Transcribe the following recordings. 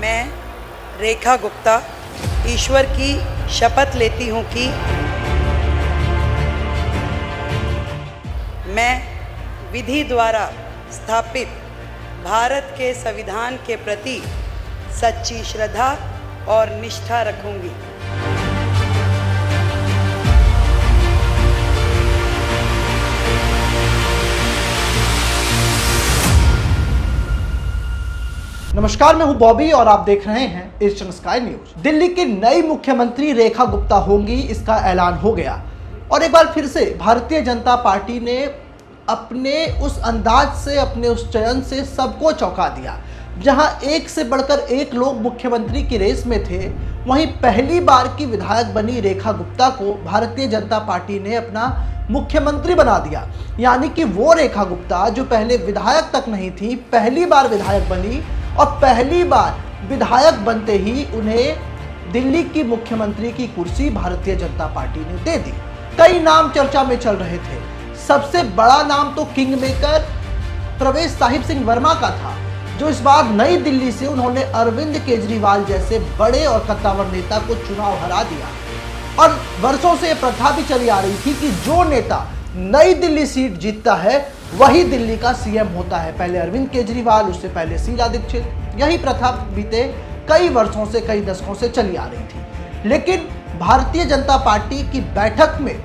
मैं रेखा गुप्ता ईश्वर की शपथ लेती हूँ कि मैं विधि द्वारा स्थापित भारत के संविधान के प्रति सच्ची श्रद्धा और निष्ठा रखूंगी। नमस्कार, मैं हूं बॉबी और आप देख रहे हैं ईस्टर्न स्काई न्यूज। दिल्ली की नई मुख्यमंत्री रेखा गुप्ता होंगी, इसका ऐलान हो गया और एक बार फिर से भारतीय जनता पार्टी ने अपने उस अंदाज से, अपने उस चयन से सबको चौंका दिया। जहां एक से बढ़कर एक लोग मुख्यमंत्री की रेस में थे, वहीं पहली बार की विधायक बनी रेखा गुप्ता को भारतीय जनता पार्टी ने अपना मुख्यमंत्री बना दिया। यानी कि वो रेखा गुप्ता जो पहले विधायक तक नहीं थी, पहली बार विधायक बनी और पहली बार विधायक बनते ही उन्हें दिल्ली की मुख्यमंत्री की कुर्सी भारतीय जनता पार्टी ने दे दी। कई नाम चर्चा में चल रहे थे। सबसे बड़ा नाम तो किंग मेकर प्रवेश साहिब सिंह वर्मा का था, जो इस बार नई दिल्ली से उन्होंने अरविंद केजरीवाल जैसे बड़े और कद्दावर नेता को चुनाव हरा दिया। और वर्षों से प्रथा भी चली आ रही थी कि जो नेता नई दिल्ली सीट जीतता है वही दिल्ली का सीएम होता है। पहले अरविंद केजरीवाल, उससे पहले शीला दीक्षित। यही प्रथा बीते कई वर्षों से, कई दशकों से चली आ रही थी। लेकिन भारतीय जनता पार्टी की बैठक में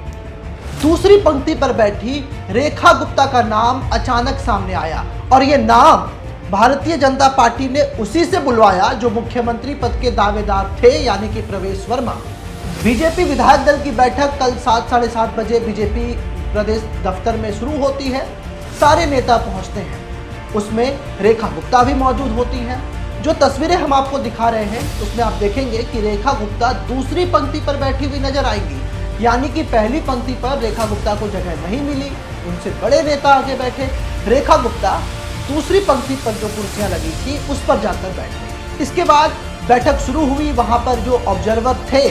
दूसरी पंक्ति पर बैठी रेखा गुप्ता का नाम अचानक सामने आया और ये नाम भारतीय जनता पार्टी ने उसी से बुलवाया जो मुख्यमंत्री पद के दावेदार थे, यानी कि प्रवेश वर्मा। बीजेपी विधायक दल की बैठक कल 7, साढ़े 7 बजे बीजेपी प्रदेश दफ्तर में शुरू होती है। सारे नेता पहुंचते हैं, उसमें रेखा गुप्ता भी मौजूद होती हैं। जो तस्वीरें हम आपको दिखा रहे हैं उसमें आप देखेंगे कि रेखा गुप्ता दूसरी पंक्ति पर बैठी हुई नजर आएंगी। यानी कि पहली पंक्ति पर रेखा गुप्ता को जगह नहीं मिली, उनसे बड़े नेता आगे बैठे। रेखा गुप्ता दूसरी पंक्ति पर जो कुर्सियां लगी थी उस पर जाकर बैठे। इसके बाद बैठक शुरू हुई। वहां पर जो ऑब्जर्वर थे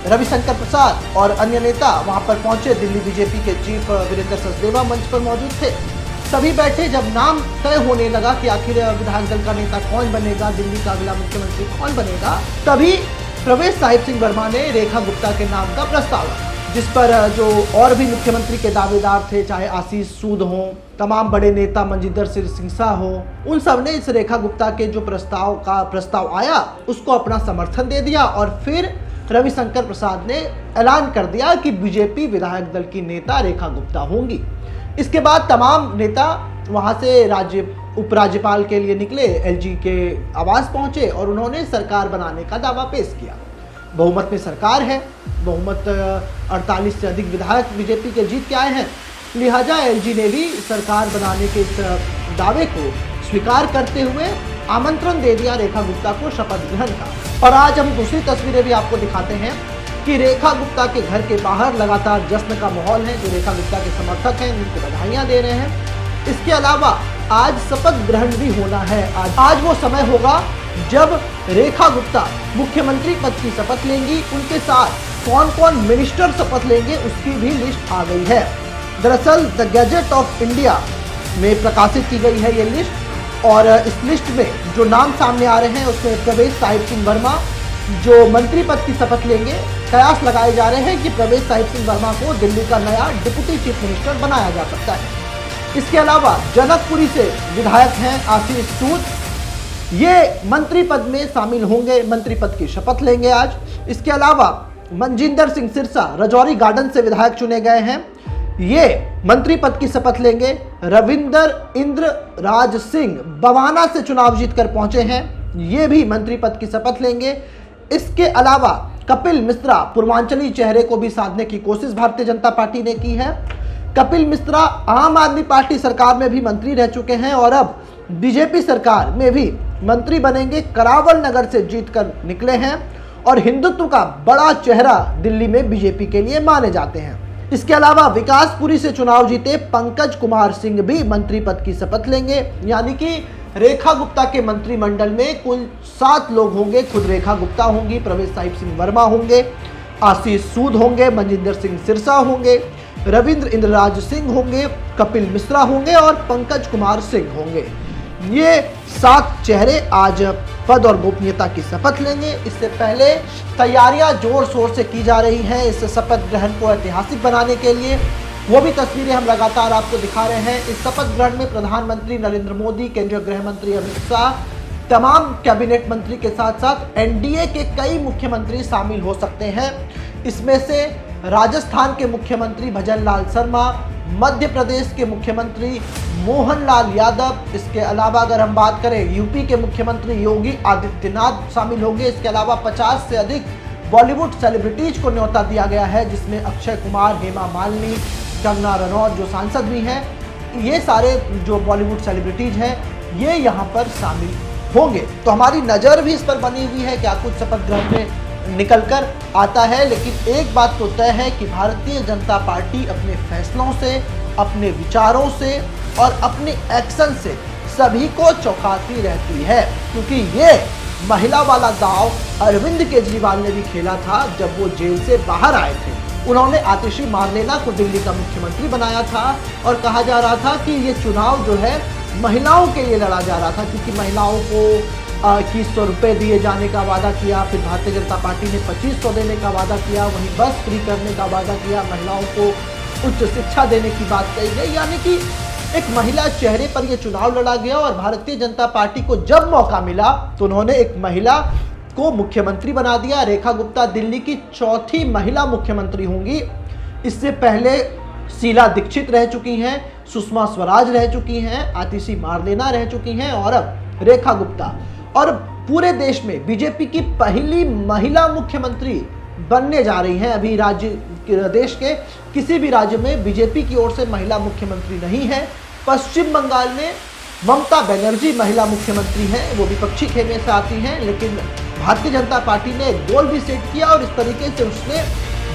रविशंकर प्रसाद और अन्य नेता वहां पर पहुंचे। दिल्ली बीजेपी के चीफ वीरेंद्र सचदेवा मंच पर मौजूद थे। सभी बैठे। जब नाम तय होने लगा कि आखिर विधायक दल का नेता कौन बनेगा, दिल्ली का अगला मुख्यमंत्री कौन बनेगा, तभी प्रवेश साहिब सिंह वर्मा ने रेखा गुप्ता के नाम का प्रस्ताव रखा, जिस पर जो और भी मुख्यमंत्री के दावेदार थे, चाहे आशीष सूद हो, तमाम बड़े नेता मनजिंदर सिंह सिरसा हो, उन सब ने इस रेखा गुप्ता के जो प्रस्ताव आया उसको अपना समर्थन दे दिया। और फिर रविशंकर प्रसाद ने ऐलान कर दिया कि बीजेपी विधायक दल की नेता रेखा गुप्ता होंगी। इसके बाद तमाम नेता वहां से उपराज्यपाल के लिए निकले, एलजी के आवास पहुंचे और उन्होंने सरकार बनाने का दावा पेश किया। बहुमत में सरकार है, बहुमत 48 से अधिक विधायक बीजेपी के जीत के आए हैं, लिहाजा एलजी ने भी सरकार बनाने के इस दावे को स्वीकार करते हुए आमंत्रण दे दिया रेखा गुप्ता को शपथ ग्रहण का। और आज हम दूसरी तस्वीरें भी आपको दिखाते हैं कि रेखा गुप्ता के घर के बाहर लगातार जश्न का माहौल है। जो रेखा गुप्ता के समर्थक हैं उनको बधाइयां दे रहे हैं। इसके अलावा आज शपथ ग्रहण भी होना है। आज वो समय होगा जब रेखा गुप्ता मुख्यमंत्री पद की शपथ लेंगी। उनके साथ कौन कौन मिनिस्टर शपथ लेंगे उसकी भी लिस्ट आ गई है। दरअसल द गैजेट ऑफ इंडिया में प्रकाशित की गई है ये लिस्ट और इस लिस्ट में जो नाम सामने आ रहे हैं उसमें प्रवेश साहिब सिंह वर्मा जो मंत्री पद की शपथ लेंगे। कयास लगाए जा रहे हैं कि प्रवेश साहिब सिंह वर्मा को दिल्ली का नया डिप्टी चीफ मिनिस्टर बनाया जा सकता है। इसके अलावा जनकपुरी से विधायक हैं आशीष सूद, ये मंत्री पद में शामिल होंगे, मंत्री पद की शपथ लेंगे आज। इसके अलावा मनजिंदर सिंह सिरसा रजौरी गार्डन से विधायक चुने गए हैं, ये मंत्री पद की शपथ लेंगे। रविंदर इंद्र राज सिंह बवाना से चुनाव जीतकर पहुंचे हैं, ये भी मंत्री पद की शपथ लेंगे। इसके अलावा कपिल मिश्रा पूर्वांचली चेहरे को भी साधने की कोशिश भारतीय जनता पार्टी ने की है। कपिल मिश्रा आम आदमी पार्टी सरकार में भी मंत्री रह चुके हैं और अब बीजेपी सरकार में भी मंत्री बनेंगे। करावल नगर से जीतकर निकले हैं और हिंदुत्व का बड़ा चेहरा दिल्ली में बीजेपी के लिए माने जाते हैं। इसके अलावा विकासपुरी से चुनाव जीते पंकज कुमार सिंह भी मंत्री पद की शपथ लेंगे। यानी कि रेखा गुप्ता के मंत्रिमंडल में कुल 7 लोग होंगे। खुद रेखा गुप्ता होंगी, प्रवेश साहिब सिंह वर्मा होंगे, आशीष सूद होंगे, मनजिंदर सिंह सिरसा होंगे, रविंद्र इंद्रराज सिंह होंगे, कपिल मिश्रा होंगे और पंकज कुमार सिंह होंगे। ये 7 चेहरे आज पद और गोपनीयता की शपथ लेंगे। इससे पहले तैयारियां जोर शोर से की जा रही हैं इस शपथ ग्रहण को ऐतिहासिक बनाने के लिए। वो भी तस्वीरें हम लगातार आपको दिखा रहे हैं। इस शपथ ग्रहण में प्रधानमंत्री नरेंद्र मोदी, केंद्रीय गृह मंत्री अमित शाह, तमाम कैबिनेट मंत्री के साथ साथ एनडीए के कई मुख्यमंत्री शामिल हो सकते हैं। इसमें से राजस्थान के मुख्यमंत्री भजन लाल शर्मा, मध्य प्रदेश के मुख्यमंत्री मोहन लाल यादव, इसके अलावा अगर हम बात करें यूपी के मुख्यमंत्री योगी आदित्यनाथ शामिल होंगे। इसके अलावा 50 से अधिक बॉलीवुड सेलिब्रिटीज को न्योता दिया गया है, जिसमें अक्षय कुमार, हेमा मालिनी, कंगना रनौत जो सांसद भी हैं, ये सारे जो बॉलीवुड सेलिब्रिटीज हैं ये यहाँ पर शामिल होंगे। तो हमारी नज़र भी इस पर बनी हुई है क्या कुछ शपथ ग्रहण में निकल कर आता है। लेकिन एक बात तो तय है कि भारतीय जनता पार्टी अपने फैसलों से, अपने विचारों से और अपने एक्शन से सभी को चौंकाती रहती है, क्योंकि ये महिला वाला दांव अरविंद केजरीवाल ने भी खेला था जब वो जेल से बाहर आए थे। उन्होंने आतिशी मारलेना को दिल्ली का मुख्यमंत्री बनाया था और कहा जा रहा था कि ये चुनाव जो है महिलाओं के लिए लड़ा जा रहा था, क्योंकि महिलाओं को 2100 रुपये दिए जाने का वादा किया। फिर भारतीय जनता पार्टी ने 2500 देने का वादा किया, वहीं बस फ्री करने का वादा किया, महिलाओं को उच्च शिक्षा देने की बात कही गई। यानी कि एक महिला चेहरे पर यह चुनाव लड़ा गया और भारतीय जनता पार्टी को जब मौका मिला तो उन्होंने एक महिला को मुख्यमंत्री बना दिया। रेखा गुप्ता दिल्ली की चौथी महिला मुख्यमंत्री होंगी। इससे पहले शीला दीक्षित रह चुकी हैं, सुषमा स्वराज रह चुकी हैं, आतिशी मारलेना रह चुकी हैं और अब रेखा गुप्ता। और पूरे देश में बीजेपी की पहली महिला मुख्यमंत्री बनने जा रही हैं। अभी देश के किसी भी राज्य में बीजेपी की ओर से महिला मुख्यमंत्री नहीं है। पश्चिम बंगाल में ममता बनर्जी महिला मुख्यमंत्री हैं, वो विपक्षी खेमे से आती हैं, लेकिन भारतीय जनता पार्टी ने एक गोल भी सेट किया और इस तरीके से उसने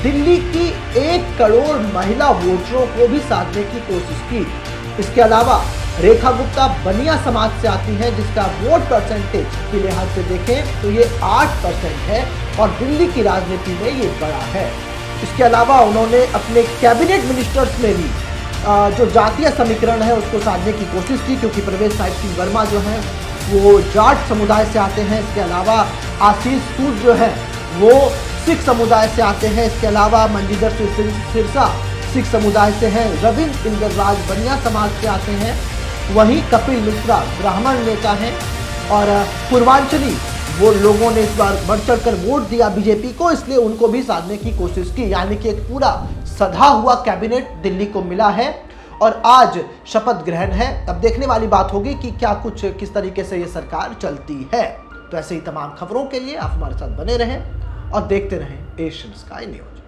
दिल्ली की 1 करोड़ महिला वोटरों को भी साधने की कोशिश की। इसके अलावा रेखा गुप्ता बनिया समाज से आती हैं, जिसका वोट परसेंटेज के लिहाज से देखें तो ये 8% है और दिल्ली की राजनीति में ये बड़ा है। इसके अलावा उन्होंने अपने कैबिनेट मिनिस्टर्स में भी जो जातीय समीकरण है उसको साधने की कोशिश की, क्योंकि प्रवेश साहिब सिंह वर्मा जो हैं वो जाट समुदाय से आते हैं। इसके अलावा आशीष सूद जो है वो सिख समुदाय से आते हैं। इसके अलावा मंजीधर सिरसा सिख समुदाय से हैं। रविंद्र इंद्रराज बनिया समाज से आते हैं। वहीं कपिल मिश्रा ब्राह्मण नेता हैं और पूर्वांचली वो लोगों ने इस बार बढ़ चढ़ कर वोट दिया बीजेपी को, इसलिए उनको भी साधने की कोशिश की। यानी कि एक पूरा सधा हुआ कैबिनेट दिल्ली को मिला है और आज शपथ ग्रहण है। अब देखने वाली बात होगी कि क्या कुछ किस तरीके से ये सरकार चलती है। तो ऐसे ही तमाम खबरों के लिए आप हमारे साथ बने रहें और देखते रहें एशियन स्काई न्यूज।